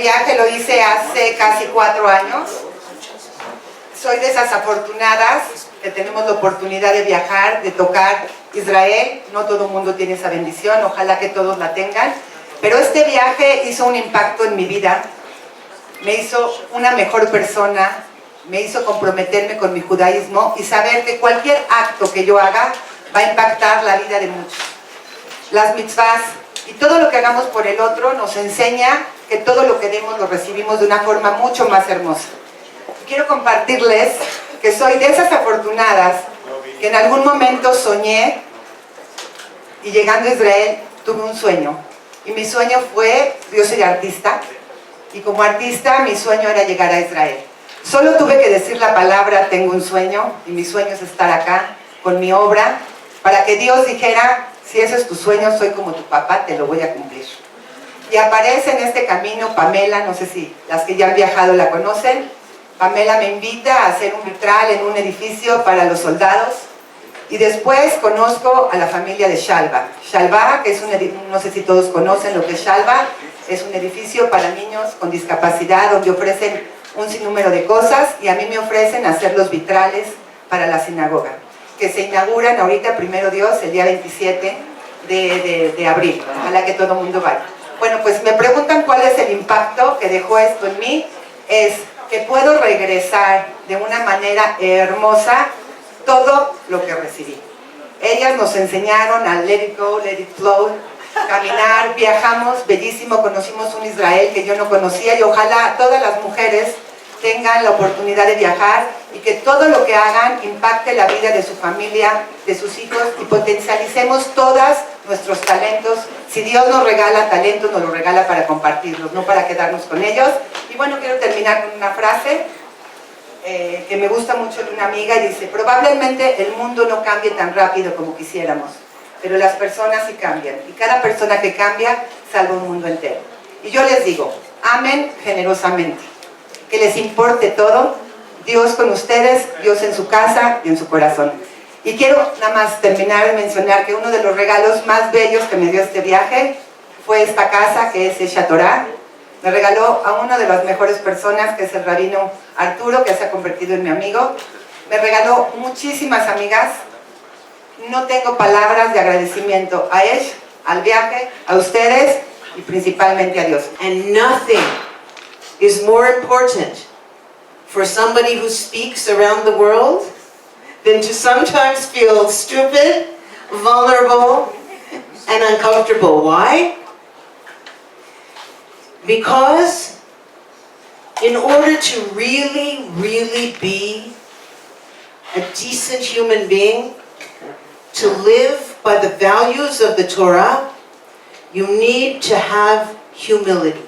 viaje lo hice hace casi 4 años. Soy de esas afortunadas que tenemos la oportunidad de viajar, de tocar Israel. No todo el mundo tiene esa bendición, ojalá que todos la tengan. Pero este viaje hizo un impacto en mi vida, me hizo una mejor persona, me hizo comprometerme con mi judaísmo y saber que cualquier acto que yo haga va a impactar la vida de muchos. Las mitzvahs y todo lo que hagamos por el otro nos enseña que todo lo que demos lo recibimos de una forma mucho más hermosa. Quiero compartirles que soy de esas afortunadas que en algún momento soñé y llegando a Israel tuve un sueño. Y mi sueño fue, yo soy artista, y como artista mi sueño era llegar a Israel. Solo tuve que decir la palabra, tengo un sueño, y mi sueño es estar acá con mi obra, para que Dios dijera, si ese es tu sueño, soy como tu papá, te lo voy a cumplir. Y aparece en este camino Pamela, no sé si las que ya han viajado la conocen. Pamela me invita a hacer un vitral en un edificio para los soldados. Y después conozco a la familia de Shalva. Shalva, que es no sé si todos conocen lo que es Shalva, es un edificio para niños con discapacidad donde ofrecen un sinnúmero de cosas y a mí me ofrecen hacer los vitrales para la sinagoga, que se inauguran ahorita, primero Dios, el día 27 de abril. Ojalá que todo el mundo vaya. Bueno, pues me preguntan cuál es el impacto que dejó esto en mí. Es que puedo regresar de una manera hermosa todo lo que recibí. Ellas nos enseñaron a let it go, let it flow, caminar, viajamos, bellísimo, conocimos un Israel que yo no conocía y ojalá todas las mujeres tengan la oportunidad de viajar y que todo lo que hagan impacte la vida de su familia, de sus hijos y potencialicemos todas nuestros talentos. Si Dios nos regala talentos, nos lo regala para compartirlos, no para quedarnos con ellos. Y bueno, quiero terminar con una frase que me gusta mucho de una amiga y dice, probablemente el mundo no cambie tan rápido como quisiéramos, pero las personas sí cambian y cada persona que cambia salva un mundo entero. Y yo les digo, amen generosamente, que les importe todo, Dios con ustedes, Dios en su casa y en su corazón. Y quiero nada más terminar de mencionar que uno de los regalos más bellos que me dio este viaje fue esta casa que es Aish Torah. Me regaló a una de las mejores personas, que es el rabino Arturo, que se ha convertido en mi amigo. Me regaló muchísimas amigas. No tengo palabras de agradecimiento a Aish, al viaje, a ustedes y principalmente a Dios. And nothing is more important for somebody who speaks around the world than to sometimes feel stupid, vulnerable, and uncomfortable. Why? Because in order to really, really be a decent human being, to live by the values of the Torah, you need to have humility.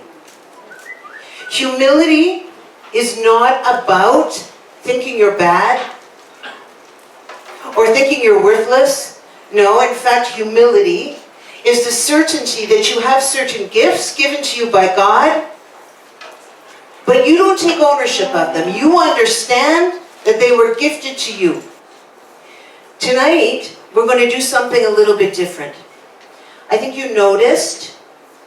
Humility is not about thinking you're bad or thinking you're worthless. No, in fact, humility is the certainty that you have certain gifts given to you by God, but you don't take ownership of them. You understand that they were gifted to you. Tonight, we're going to do something a little bit different. I think you noticed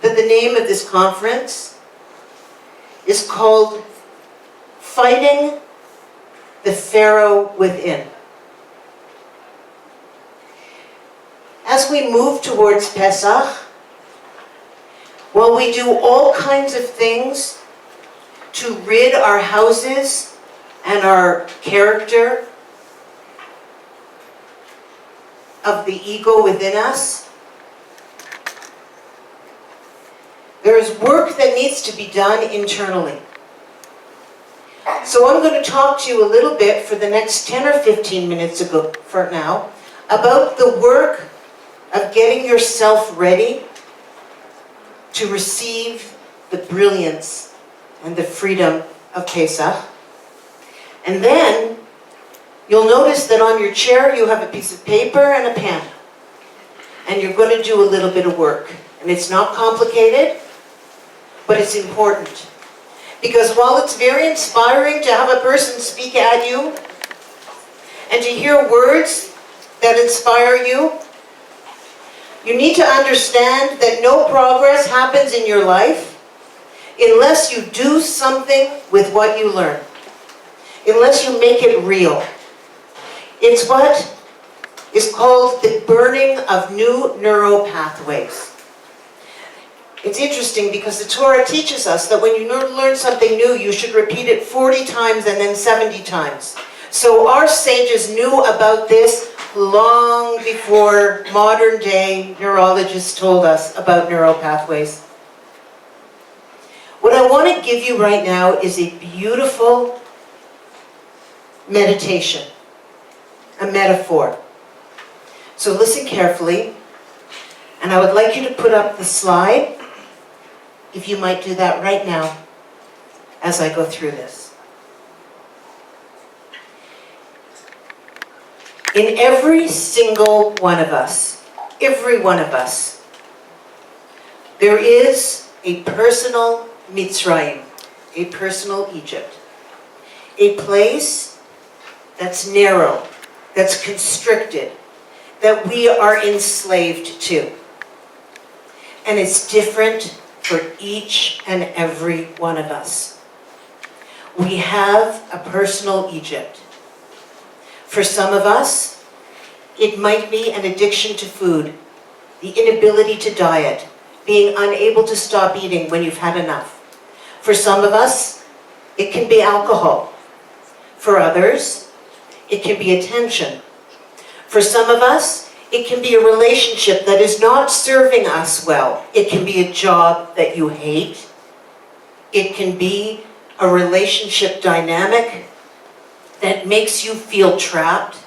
that the name of this conference is called Fighting the Pharaoh Within. As we move towards Pésaj, while we do all kinds of things to rid our houses and our character of the ego within us, there is work that needs to be done internally. So I'm going to talk to you a little bit for the next 10 or 15 minutes for now about the work of getting yourself ready to receive the brilliance and the freedom of Pésaj. And then you'll notice that on your chair you have a piece of paper and a pen. And you're going to do a little bit of work. And it's not complicated, but it's important. Because while it's very inspiring to have a person speak at you and to hear words that inspire you, you need to understand that no progress happens in your life unless you do something with what you learn, unless you make it real. It's what is called the burning of new neural pathways. It's interesting because the Torah teaches us that when you learn something new, you should repeat it 40 times and then 70 times. So our sages knew about this long before modern day neurologists told us about neural pathways. What I want to give you right now is a beautiful meditation, a metaphor. So listen carefully, and I would like you to put up the slide, if you might do that right now as I go through this. In every single one of us, there is a personal Mitzrayim, a personal Egypt, a place that's narrow, that's constricted, that we are enslaved to. And it's different for each and every one of us. We have a personal Egypt. For some of us, it might be an addiction to food, the inability to diet, being unable to stop eating when you've had enough. For some of us, it can be alcohol. For others, it can be attention. For some of us, it can be a relationship that is not serving us well. It can be a job that you hate. It can be a relationship dynamic that makes you feel trapped.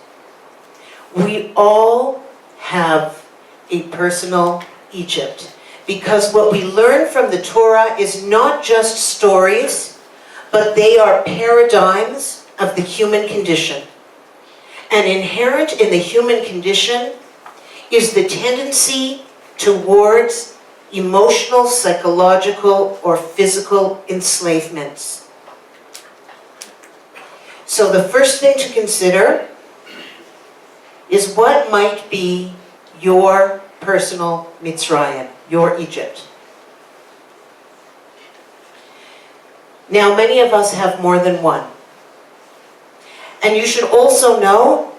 We all have a personal Egypt, because what we learn from the Torah is not just stories, but they are paradigms of the human condition. And inherent in the human condition is the tendency towards emotional, psychological, or physical enslavements. So the first thing to consider is what might be your personal Mitzrayim, your Egypt. Now, many of us have more than one. And you should also know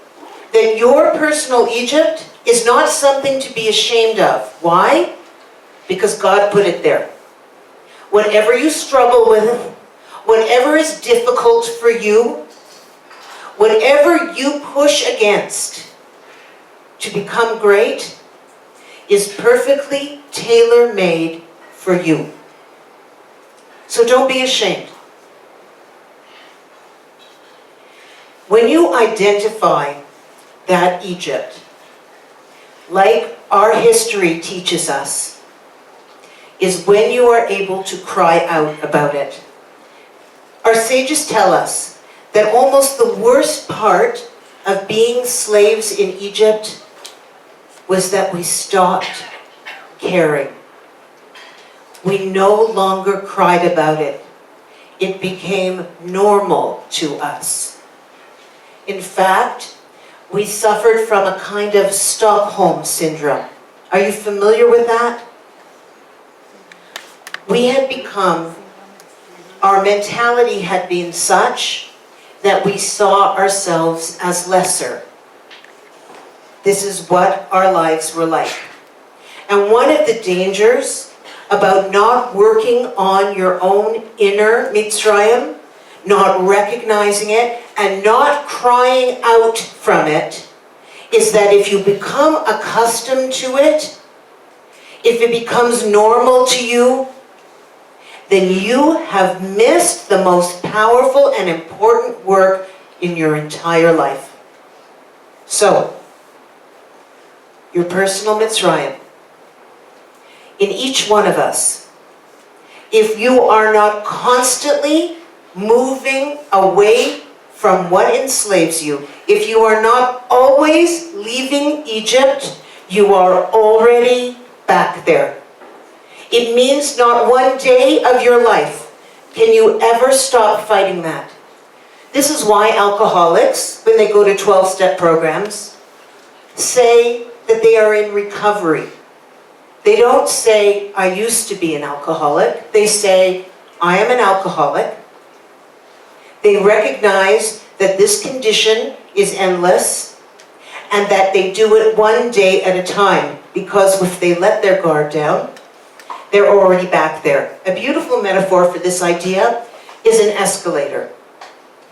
that your personal Egypt is not something to be ashamed of. Why? Because God put it there. Whatever you struggle with, whatever is difficult for you, whatever you push against to become great, is perfectly tailor-made for you. So don't be ashamed. When you identify that Egypt, like our history teaches us, is when you are able to cry out about it. Our sages tell us that almost the worst part of being slaves in Egypt was that we stopped caring. We no longer cried about it. It became normal to us. In fact, we suffered from a kind of Stockholm syndrome. Are you familiar with that? We had become, our mentality had been such that we saw ourselves as lesser. This is what our lives were like. And one of the dangers about not working on your own inner Mitzrayim, not recognizing it, and not crying out from it, is that if you become accustomed to it, if it becomes normal to you, then you have missed the most powerful and important work in your entire life. So, your personal Mitzrayim, in each one of us, if you are not constantly moving away from what enslaves you, if you are not always leaving Egypt, you are already back there. It means not one day of your life can you ever stop fighting that. This is why alcoholics, when they go to 12-step programs, say that they are in recovery. They don't say, I used to be an alcoholic. They say, I am an alcoholic. They recognize that this condition is endless and that they do it one day at a time, because if they let their guard down, they're already back there. A beautiful metaphor for this idea is an escalator.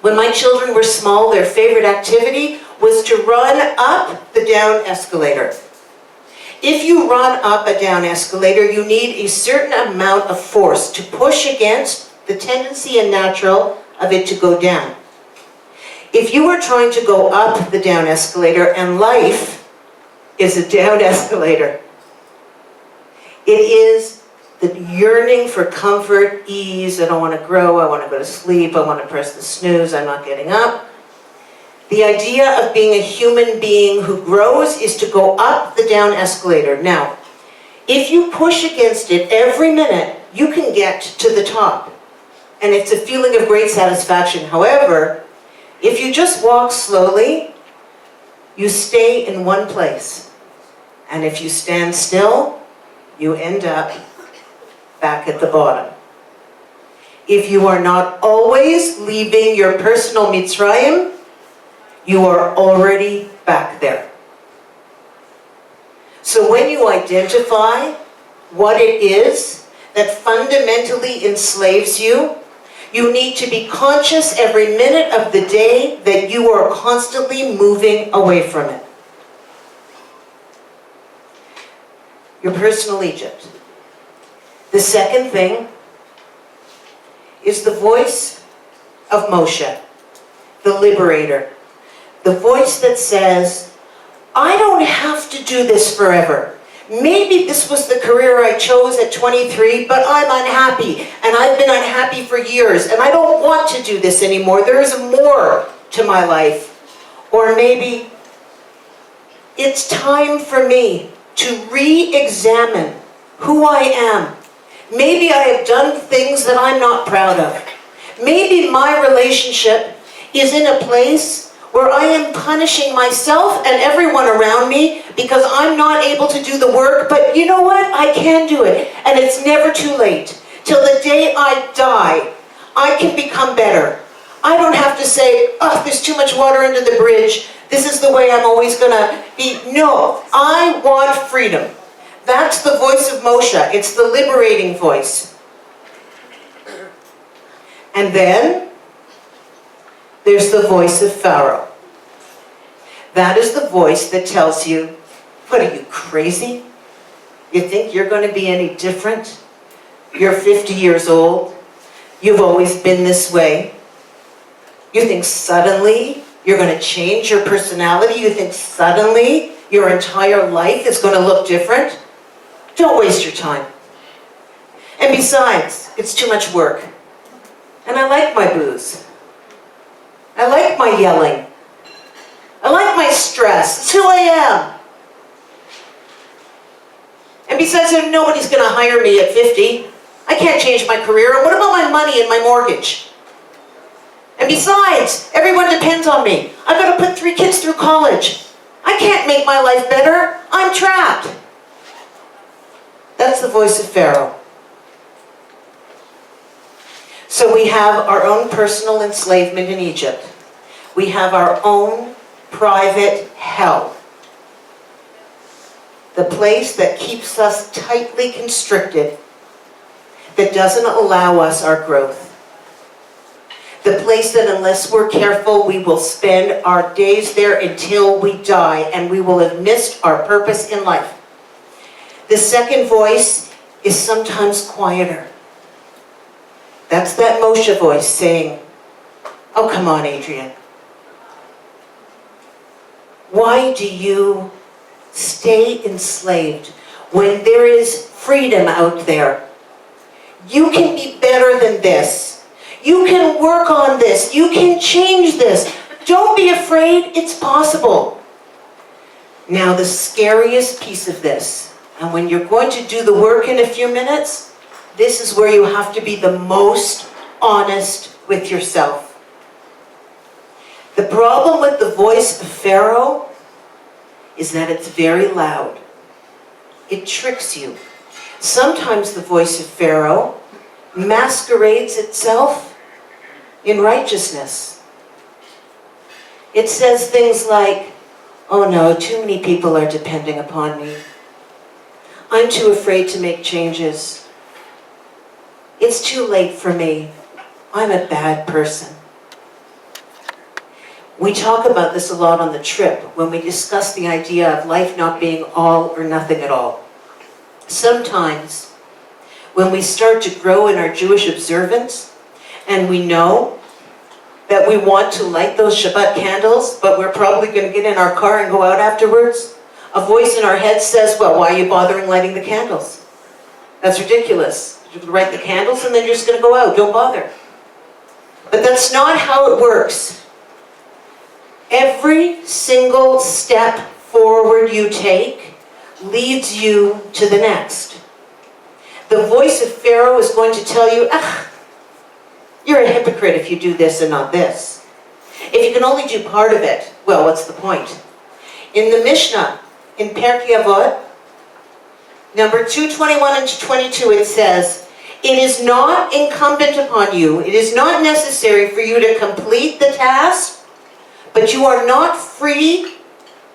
When my children were small, their favorite activity was to run up the down escalator. If you run up a down escalator, you need a certain amount of force to push against the tendency and natural of it to go down. If you are trying to go up the down escalator, and life is a down escalator, it is the yearning for comfort, ease. I don't want to grow, I want to go to sleep, I want to press the snooze, I'm not getting up. The idea of being a human being who grows is to go up the down escalator. Now, if you push against it every minute, you can get to the top. And it's a feeling of great satisfaction. However, if you just walk slowly, you stay in one place. And if you stand still, you end up back at the bottom. If you are not always leaving your personal Mitzrayim, you are already back there. So when you identify what it is that fundamentally enslaves you, you need to be conscious every minute of the day that you are constantly moving away from it. Your personal Egypt. The second thing is the voice of Moshe, the liberator. The voice that says, I don't have to do this forever. Maybe this was the career I chose at 23, but I'm unhappy, and I've been unhappy for years, and I don't want to do this anymore. There is more to my life. Or maybe it's time for me to re-examine who I am. Maybe I have done things that I'm not proud of. Maybe my relationship is in a place where I am punishing myself and everyone around me because I'm not able to do the work, but you know what? I can do it, and it's never too late. Till the day I die, I can become better. I don't have to say, oh, there's too much water under the bridge. This is the way I'm always gonna be. No, I want freedom. That's the voice of Moshe. It's the liberating voice. And then there's the voice of Pharaoh. That is the voice that tells you, what are you, crazy? You think you're going to be any different? You're 50 years old. You've always been this way. You think suddenly you're going to change your personality? You think suddenly your entire life is going to look different? Don't waste your time. And besides, it's too much work. And I like my booze. I like my yelling. I like my stress. It's who I am. And besides, nobody's going to hire me at 50. I can't change my career. And what about my money and my mortgage? And besides, everyone depends on me. I've got to put 3 kids through college. I can't make my life better. I'm trapped. That's the voice of Pharaoh. So we have our own personal enslavement in Egypt. We have our own private hell. The place that keeps us tightly constricted, that doesn't allow us our growth. The place that unless we're careful, we will spend our days there until we die, and we will have missed our purpose in life. The second voice is sometimes quieter. That's that Moshe voice saying, oh, come on, Adrianne. Why do you stay enslaved when there is freedom out there? You can be better than this. You can work on this. You can change this. Don't be afraid. It's possible. Now, the scariest piece of this, and when you're going to do the work in a few minutes, this is where you have to be the most honest with yourself. The problem with the voice of Pharaoh is that it's very loud. It tricks you. Sometimes the voice of Pharaoh masquerades itself in righteousness. It says things like, oh no, too many people are depending upon me. I'm too afraid to make changes. It's too late for me. I'm a bad person. We talk about this a lot on the trip when we discuss the idea of life not being all or nothing at all. Sometimes, when we start to grow in our Jewish observance, and we know that we want to light those Shabbat candles, but we're probably going to get in our car and go out afterwards, a voice in our head says, well, why are you bothering lighting the candles? That's ridiculous. You can light the candles and then you're just going to go out. Don't bother. But that's not how it works. Every single step forward you take leads you to the next. The voice of Pharaoh is going to tell you, you're a hypocrite if you do this and not this. If you can only do part of it, well, what's the point? In the Mishnah, in Pirkei Avot, number 221 and 22, it says, it is not incumbent upon you, it is not necessary for you to complete the task, but you are not free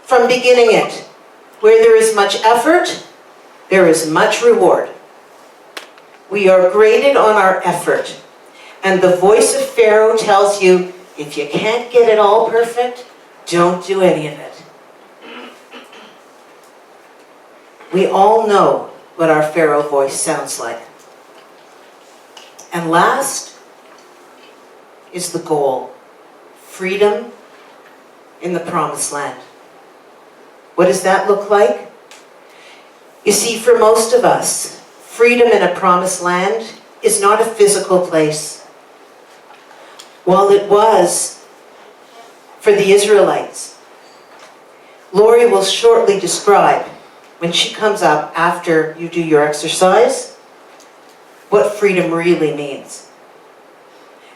from beginning it. Where there is much effort, there is much reward. We are graded on our effort. And the voice of Pharaoh tells you, if you can't get it all perfect, don't do any of it. We all know what our Pharaoh voice sounds like. And last is the goal. Freedom in the promised land. What does that look like? You see, for most of us, freedom in a promised land is not a physical place. While it was for the Israelites, Lori will shortly describe, when she comes up after you do your exercise, what freedom really means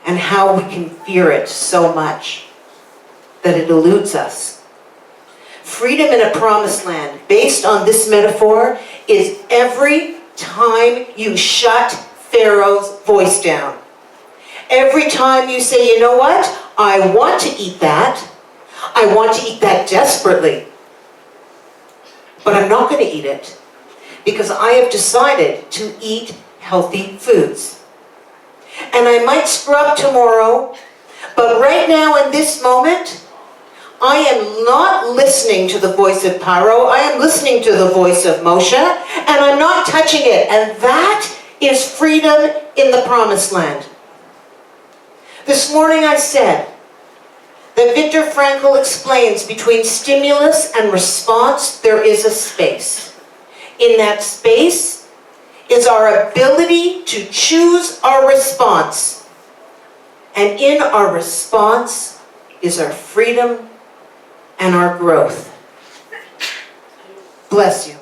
and how we can fear it so much that it eludes us. Freedom in a promised land, based on this metaphor, is every time you shut Pharaoh's voice down. Every time you say, you know what? I want to eat that. I want to eat that desperately. But I'm not going to eat it because I have decided to eat healthy foods. And I might screw up tomorrow, but right now in this moment, I am not listening to the voice of Paro. I am listening to the voice of Moshe, and I'm not touching it. And that is freedom in the promised land. This morning I said that Viktor Frankl explains between stimulus and response, there is a space. In that space is our ability to choose our response. And in our response is our freedom and our growth. Bless you.